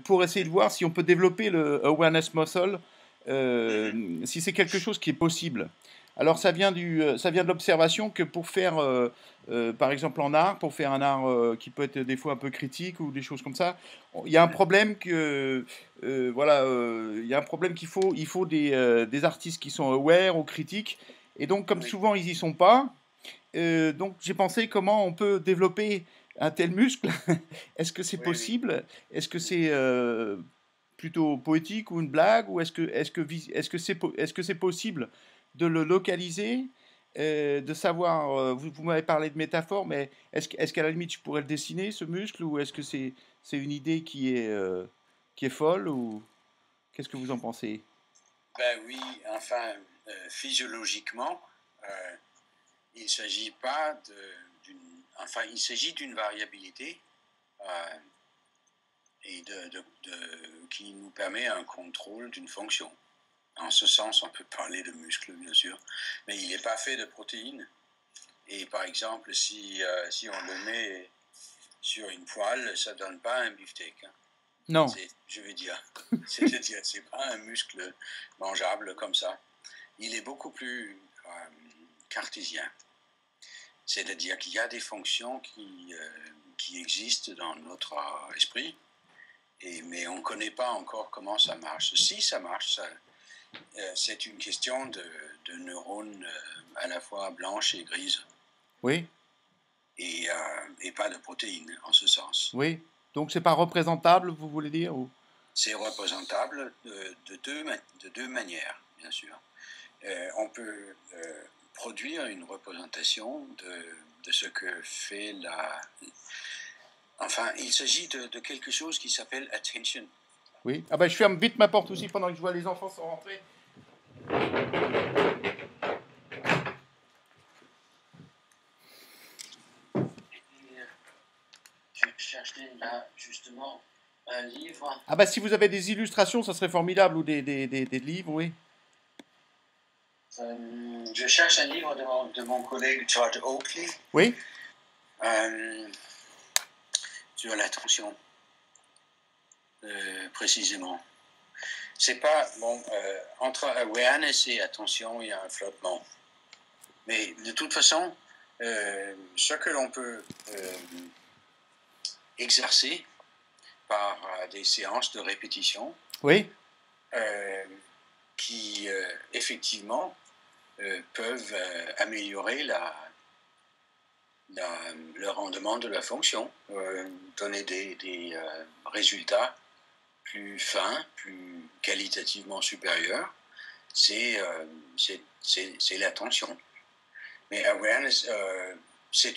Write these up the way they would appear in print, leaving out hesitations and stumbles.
pour essayer de voir si on peut développer le awareness muscle, si c'est quelque chose qui est possible. Alors ça vient de l'observation que pour faire, par exemple en art, pour faire un art qui peut être des fois un peu critique ou des choses comme ça, il y a un problème voilà, il y a un problème il faut des artistes qui sont aware ou critiques, et donc comme Oui, souvent ils y sont pas, donc j'ai pensé comment on peut développer un tel muscle. Est-ce que c'est oui, oui. possible? Est-ce que c'est plutôt poétique ou une blague? Ou est-ce que c'est possible de le localiser, de savoir, vous m'avez parlé de métaphore, mais est-ce qu'à la limite je pourrais le dessiner, ce muscle? Ou est-ce que c'est une idée qui est folle? Ou qu'est-ce que vous en pensez? Ben oui, enfin, physiologiquement, euh, il ne s'agit pas enfin, il s'agit d'une variabilité euh, et qui nous permet un contrôle d'une fonction. En ce sens, on peut parler de muscle, bien sûr, mais il n'est pas fait de protéines. Et par exemple, si on le met sur une poêle, ça ne donne pas un beefsteak. Hein. Non. Je veux dire, c'est-à-dire, c'est pas un muscle mangeable comme ça. Il est beaucoup plus cartésien. C'est-à-dire qu'il y a des fonctions qui existent dans notre esprit, mais on ne connaît pas encore comment ça marche. Si ça marche, c'est une question de neurones à la fois blanches et grises, Oui, et pas de protéines en ce sens. oui. Donc c'est pas représentable, vous voulez dire? Ou... C'est représentable de deux manières, bien sûr. On peut produire une représentation de ce que fait la... Enfin, il s'agit de quelque chose qui s'appelle attention. Oui. Ah ben je ferme vite ma porte aussi pendant que je vois les enfants sont rentrés. Je cherchais là justement un livre. Ah bah si vous avez des illustrations, ça serait formidable, ou des livres, oui. Je cherche un livre de mon collègue George Oakley Oui, sur l'attention, précisément. C'est pas bon entre awareness et attention, il y a un flottement. Mais de toute façon, ce que l'on peut exercer par des séances de répétition, oui, qui effectivement peuvent améliorer le rendement de la fonction, donner des résultats plus fins, plus qualitativement supérieurs. C'est l'attention. Mais awareness, c'est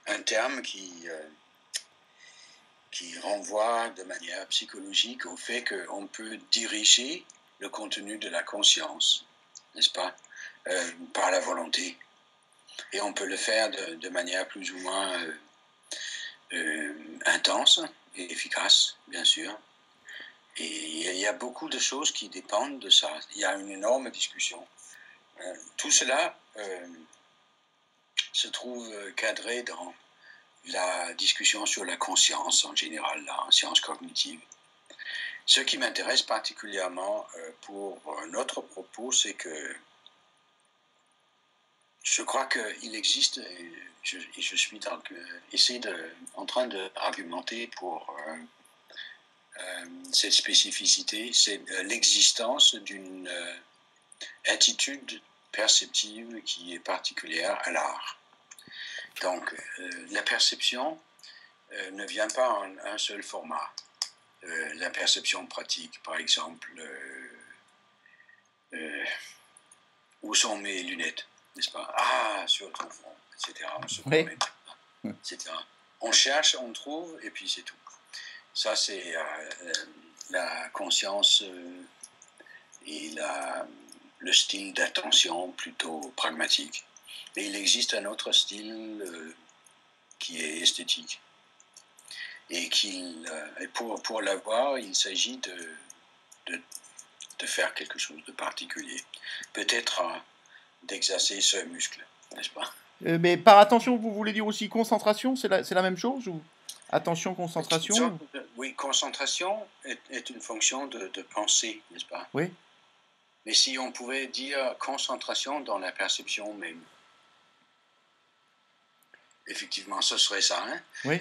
un terme qui renvoie de manière psychologique au fait qu'on peut diriger le contenu de la conscience, n'est-ce pas, par la volonté. Et on peut le faire de manière plus ou moins intense et efficace, bien sûr. Et il y a beaucoup de choses qui dépendent de ça. Il y a une énorme discussion. Tout cela se trouve cadré dans la discussion sur la conscience en général, là, en sciences cognitives. Ce qui m'intéresse particulièrement pour notre propos, c'est que je crois qu'il existe, et je suis en train d'argumenter pour cette spécificité, c'est l'existence d'une attitude perceptive qui est particulière à l'art. Donc, la perception ne vient pas en un seul format. La perception pratique, par exemple, où sont mes lunettes, n'est-ce pas? Ah, sur ton front, etc. On se oui. promène, etc. On cherche, on trouve, et puis c'est tout. Ça, c'est la conscience et le style d'attention plutôt pragmatique. Mais il existe un autre style qui est esthétique. Et pour l'avoir, il s'agit de faire quelque chose de particulier. Peut-être d'exercer ce muscle, n'est-ce pas? Mais par attention, vous voulez dire aussi concentration? C'est la même chose? Ou... Attention, concentration. Oui, concentration est une fonction de pensée, n'est-ce pas? Oui, Mais si on pouvait dire concentration dans la perception même, effectivement, ce serait ça. Hein? oui,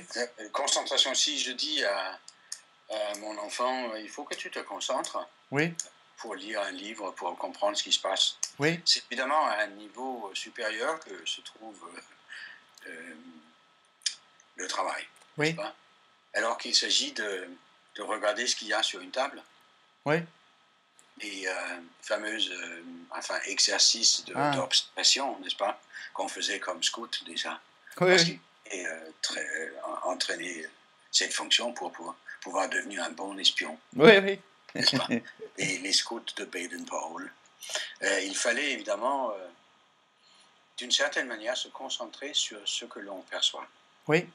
Concentration, si je dis à mon enfant, il faut que tu te concentres oui, pour lire un livre, pour comprendre ce qui se passe. oui, C'est évidemment à un niveau supérieur que se trouve le travail, n'est-ce oui, pas? Alors qu'il s'agit de regarder ce qu'il y a sur une table, oui. les fameux exercices Ah, d'observation, n'est-ce pas, qu'on faisait comme scout déjà, oui, parce oui, qu'il est entraîné cette fonction pour pouvoir devenir un bon espion, oui, oui. n'est-ce pas? Et les scouts de Baden-Powell, il fallait évidemment, d'une certaine manière, se concentrer sur ce que l'on perçoit. Oui,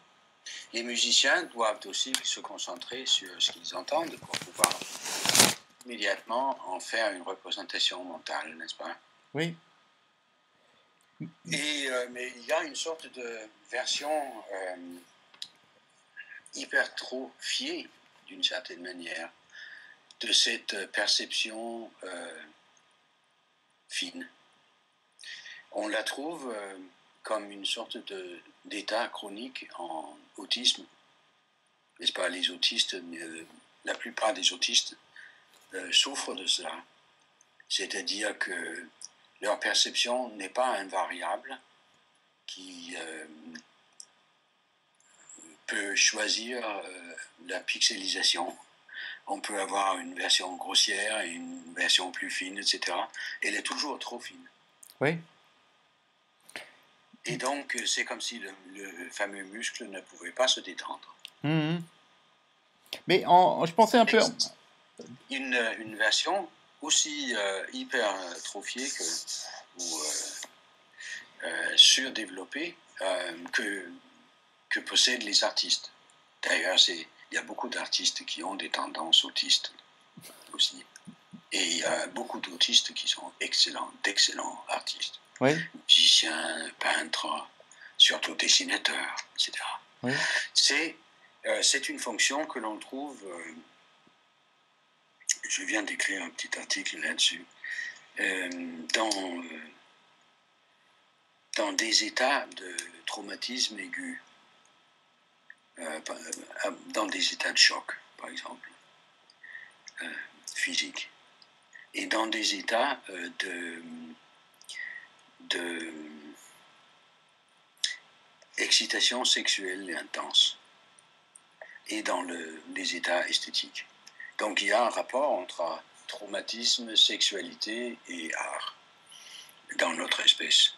Les musiciens doivent aussi se concentrer sur ce qu'ils entendent pour pouvoir immédiatement en faire une représentation mentale, n'est-ce pas? oui, Mais il y a une sorte de version hypertrophiée, d'une certaine manière, de cette perception fine. On la trouve comme une sorte d'état chronique en autisme, n'est-ce pas? Les autistes, la plupart des autistes souffrent de cela. C'est-à-dire que leur perception n'est pas un variable qui peut choisir la pixelisation. On peut avoir une version grossière et une version plus fine, etc. Elle est toujours trop fine. oui. Et donc, c'est comme si le fameux muscle ne pouvait pas se détendre. Mhm. Mais je pensais un peu. Une version aussi hypertrophiée ou surdéveloppée que possèdent les artistes. D'ailleurs, il y a beaucoup d'artistes qui ont des tendances autistes aussi. Et il y a beaucoup d'autistes qui sont d'excellents artistes. Oui, Musiciens, peintres, surtout dessinateurs, etc. oui, C'est une fonction que l'on trouve, je viens d'écrire un petit article là-dessus, dans des états de traumatisme aigu, dans des états de choc, par exemple, physique, et dans des états de excitation sexuelle et intense, et dans les états esthétiques. Donc il y a un rapport entre traumatisme, sexualité et art dans notre espèce.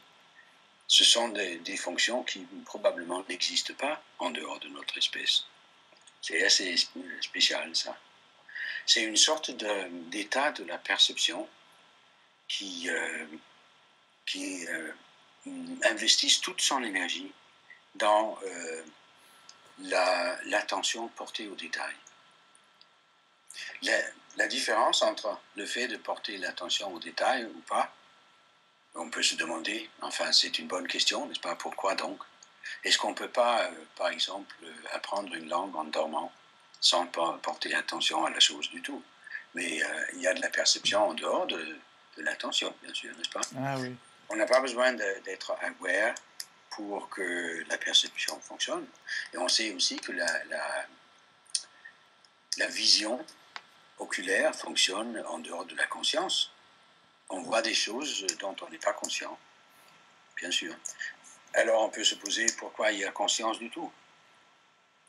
Ce sont des fonctions qui probablement n'existent pas en dehors de notre espèce. C'est assez spécial, ça. C'est une sorte d'état de la perception qui investisse toute son énergie dans l'attention portée aux détails. La différence entre le fait de porter l'attention aux détails ou pas, on peut se demander, enfin c'est une bonne question, n'est-ce pas? Pourquoi donc? Est-ce qu'on ne peut pas, par exemple, apprendre une langue en dormant sans porter attention à la chose du tout? Mais il y a de la perception en dehors de l'attention, bien sûr, n'est-ce pas? ah oui, On n'a pas besoin d'être aware pour que la perception fonctionne. Et on sait aussi que la vision oculaire fonctionne en dehors de la conscience. On voit des choses dont on n'est pas conscient, bien sûr. Alors on peut se poser pourquoi il y a conscience du tout.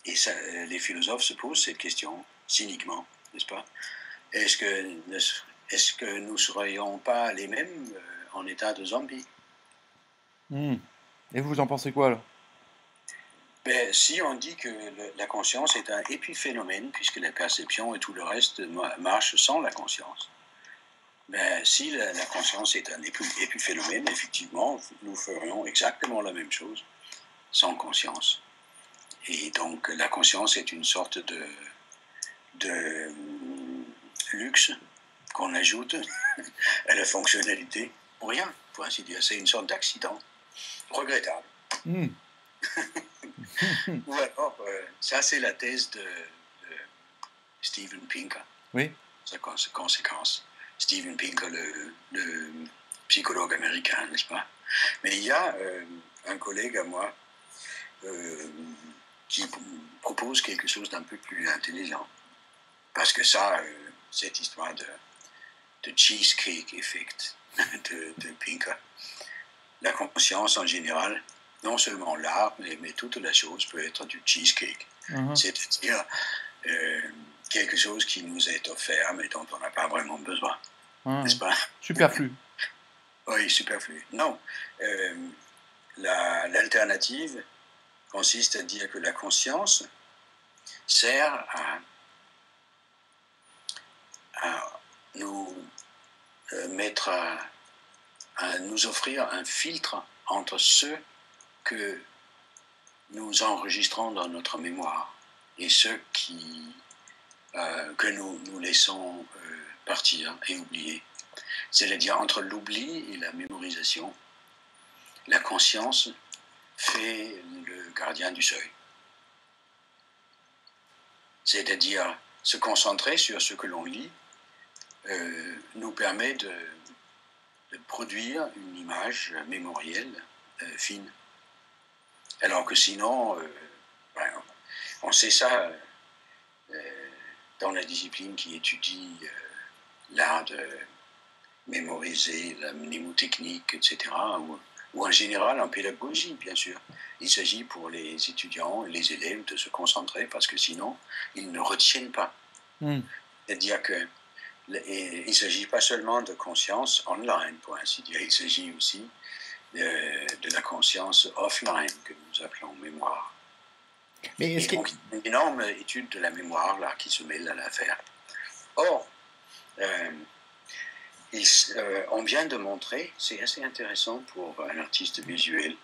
Et ça, les philosophes se posent cette question cyniquement, n'est-ce pas? Est-ce que nous ne serions pas les mêmes en état de zombie? Hmm. Et vous en pensez quoi, là? Ben, si on dit que la conscience est un épiphénomène, puisque la perception et tout le reste marchent sans la conscience, ben, si la conscience est un épiphénomène, effectivement, nous ferions exactement la même chose sans conscience. Et donc, la conscience est une sorte de luxe qu'on ajoute à la fonctionnalité pour rien, pour ainsi dire. C'est une sorte d'accident regrettable. Hmm. Ou alors, ça c'est la thèse de Steven Pinker, Oui. sa conséquence. Steven Pinker, le psychologue américain, n'est-ce pas? Mais il y a un collègue à moi qui propose quelque chose d'un peu plus intelligent. Parce que ça, cette histoire de cheesecake effect de Pinker, la conscience en général, non seulement l'art, mais toute la chose peut être du cheesecake. C'est-à-dire quelque chose qui nous est offert, mais dont on n'a pas vraiment besoin. N'est-ce pas? Superflu. Oui, superflu. Non. L'alternative consiste à dire que la conscience sert à nous mettre à nous offrir un filtre entre ce que nous enregistrons dans notre mémoire et ce que nous laissons partir et oublier. C'est-à-dire entre l'oubli et la mémorisation, la conscience fait le gardien du seuil. C'est-à-dire se concentrer sur ce que l'on lit nous permet de produire une image mémorielle fine. Alors que sinon, on sait ça dans la discipline qui étudie l'art de mémoriser, la mnémotechnique, etc., ou en général en pédagogie, bien sûr. Il s'agit pour les étudiants et les élèves de se concentrer parce que sinon, ils ne retiennent pas. C'est-à-dire que il ne s'agit pas seulement de conscience online, pour ainsi dire, il s'agit aussi de la conscience offline que nous appelons mémoire. Mais et donc, il y a une énorme étude de la mémoire là, qui se mêle à l'affaire. Or, on vient de montrer, c'est assez intéressant pour un artiste visuel,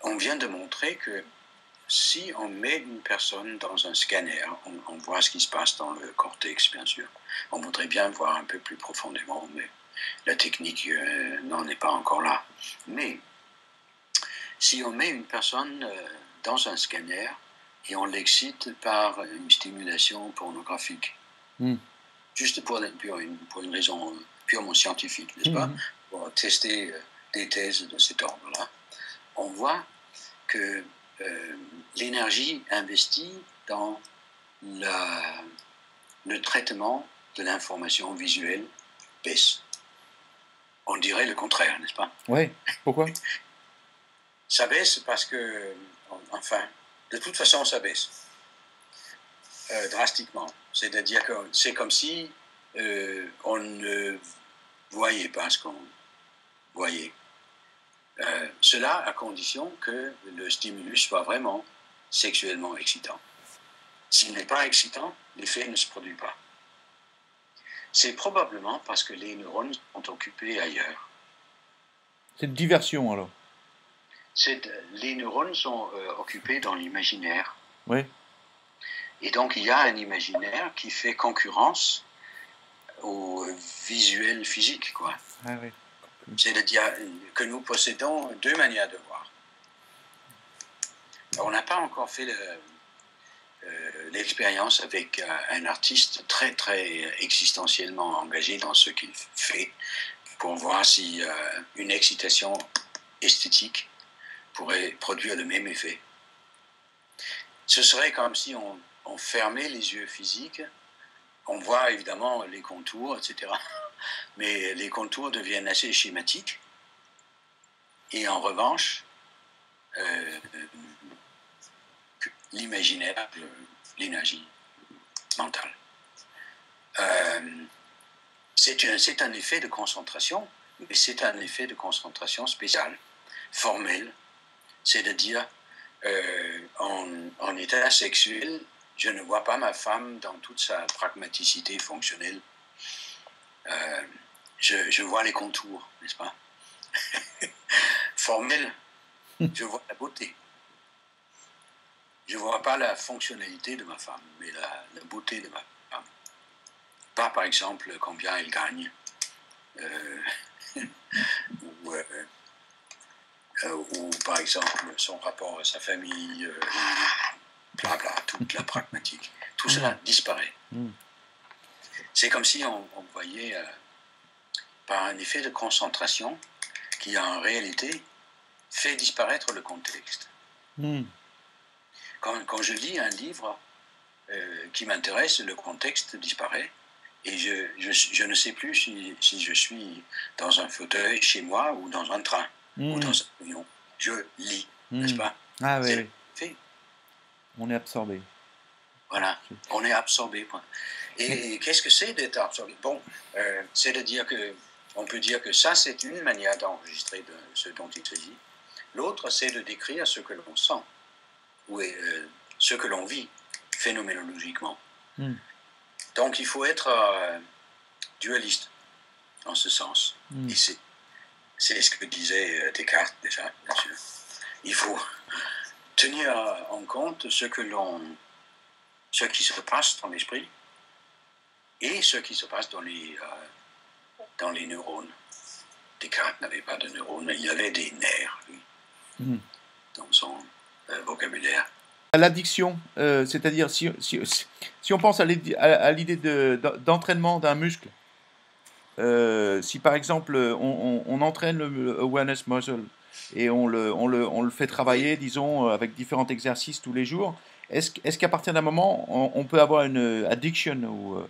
on vient de montrer que si on met une personne dans un scanner, on voit ce qui se passe dans le cortex, bien sûr. On voudrait bien voir un peu plus profondément, mais la technique n'en est pas encore là. Mais si on met une personne dans un scanner et on l'excite par une stimulation pornographique, juste pour une raison purement scientifique, n'est-ce pas, pour tester des thèses de cet ordre-là, on voit que l'énergie investie dans le traitement de l'information visuelle baisse. On dirait le contraire, n'est-ce pas? Oui, pourquoi? Ça baisse parce que, enfin, de toute façon, ça baisse drastiquement. C'est-à-dire que c'est comme si on ne voyait pas ce qu'on voyait. Cela à condition que le stimulus soit vraiment sexuellement excitant. S'il n'est pas excitant, l'effet ne se produit pas. C'est probablement parce que les neurones sont occupés ailleurs. C'est de diversion alors. Les neurones sont occupés dans l'imaginaire. Oui. Et donc il y a un imaginaire qui fait concurrence au visuel physique, quoi. Ah oui. C'est-à-dire que nous possédons deux manières de voir. On n'a pas encore fait l'expérience avec un artiste très, très existentiellement engagé dans ce qu'il fait pour voir si une excitation esthétique pourrait produire le même effet. Ce serait comme si on fermait les yeux physiques, on voit évidemment les contours, etc. Mais les contours deviennent assez schématiques. Et en revanche, l'imaginaire, l'énergie mentale. C'est un effet de concentration, mais c'est un effet de concentration spécial, formel. C'est-à-dire, en état sexuel, je ne vois pas ma femme dans toute sa pragmaticité fonctionnelle. Je vois les contours, n'est-ce pas? Formel, je vois la beauté. Je ne vois pas la fonctionnalité de ma femme, mais la beauté de ma femme. Pas, par exemple, combien elle gagne, ou ou par exemple son rapport à sa famille, blabla, toute la pragmatique. Tout cela disparaît. C'est comme si on voyait, par un effet de concentration, qui en réalité fait disparaître le contexte. Quand je lis un livre qui m'intéresse, le contexte disparaît et je ne sais plus si je suis dans un fauteuil chez moi ou dans un train ou dans un avion. Je lis, n'est-ce pas? Ah oui, C'est fait. On est absorbé. Voilà, on est absorbé. Et qu'est-ce que c'est d'être absorbé? Bon, c'est de dire que, on peut dire que ça, c'est une manière d'enregistrer ce dont il s'agit. L'autre, c'est de décrire ce que l'on sent, ou ce que l'on vit phénoménologiquement. Donc, il faut être dualiste, en ce sens. Et c'est ce que disait Descartes, déjà, bien sûr. Il faut tenir en compte ce qui se passe dans l'esprit et ce qui se passe dans les neurones. Descartes n'avait pas de neurones, mais il y avait des nerfs, lui, dans son vocabulaire. L'addiction, c'est-à-dire si on pense à l'idée d'entraînement d'un muscle, si par exemple on entraîne le awareness muscle et on le fait travailler, disons, avec différents exercices tous les jours, est-ce qu'à partir d'un moment on peut avoir une addiction ou